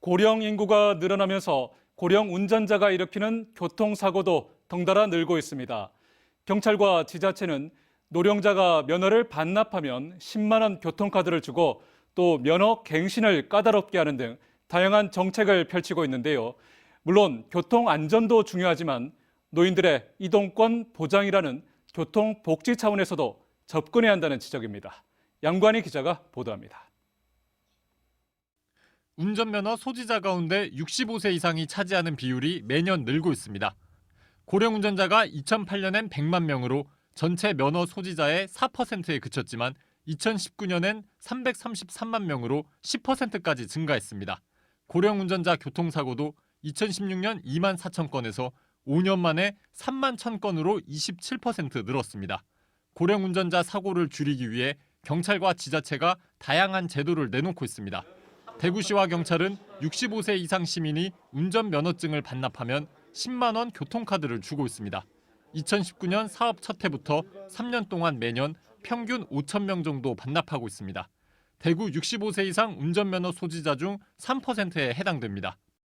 고령 인구가 늘어나면서 고령 운전자가 일으키는 교통사고도 덩달아 늘고 있습니다. 경찰과 지자체는 노령자가 면허를 반납하면 10만 원 교통카드를 주고 또 면허 갱신을 까다롭게 하는 등 다양한 정책을 펼치고 있는데요. 물론 교통안전도 중요하지만 노인들의 이동권 보장이라는 교통복지 차원에서도 접근해야 한다는 지적입니다. 양관희 기자가 보도합니다. 운전면허 소지자 가운데 65세 이상이 차지하는 비율이 매년 늘고 있습니다. 고령 운전자가 2008년엔 100만 명으로 전체 면허 소지자의 4%에 그쳤지만 2019년엔 333만 명으로 10%까지 증가했습니다. 고령 운전자 교통사고도 2016년 2만 4천 건에서 5년 만에 3만 1천 건으로 27% 늘었습니다. 고령 운전자 사고를 줄이기 위해 경찰과 지자체가 다양한 제도를 내놓고 있습니다. 대구시와 경찰은 65세 이상 시민이 운전면허증을 반납하면 10만 원 교통카드를 주고 있습니다. 2019년 사업 첫 해부터 3년 동안 매년 평균 5천 명 정도 반납하고 있습니다. 대구 65세 이상 운전면허 소지자 중 3%에 해당됩니다.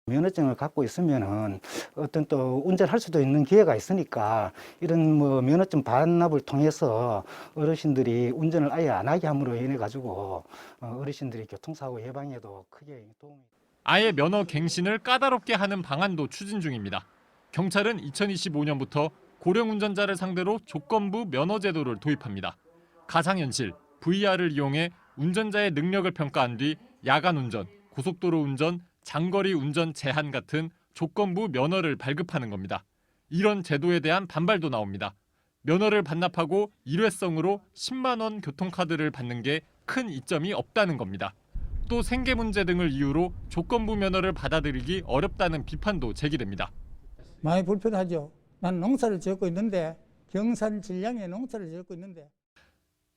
면허증을 갖고 있으면은 어떤 또 운전할 수도 있는 기회가 있으니까 이런 면허증 반납을 통해서 어르신들이 운전을 아예 안 하게 함으로 인해 가지고 어르신들이 교통사고 예방에도 크게 도움이. 아예 면허 갱신을 까다롭게 하는 방안도 추진 중입니다. 경찰은 2025년부터 고령 운전자를 상대로 조건부 면허 제도를 도입합니다. 가상현실, VR을 이용해 운전자의 능력을 평가한 뒤 야간 운전, 고속도로 운전, 장거리 운전 제한 같은 조건부 면허를 발급하는 겁니다. 이런 제도에 대한 반발도 나옵니다. 면허를 반납하고 일회성으로 10만 원 교통카드를 받는 게 큰 이점이 없다는 겁니다. 또 생계 문제 등을 이유로 조건부 면허를 받아들이기 어렵다는 비판도 제기됩니다. 많이 불편하죠. 난 농사를 짓고 있는데 경산 질량의 농사를 짓고 있는데.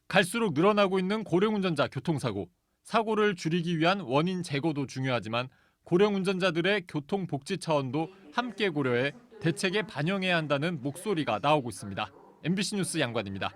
갈수록 늘어나고 있는 고령 운전자 교통사고. 사고를 줄이기 위한 원인 제거도 중요하지만 고령 운전자들의 교통복지 차원도 함께 고려해 대책에 반영해야 한다는 목소리가 나오고 있습니다. MBC 뉴스 양관입니다.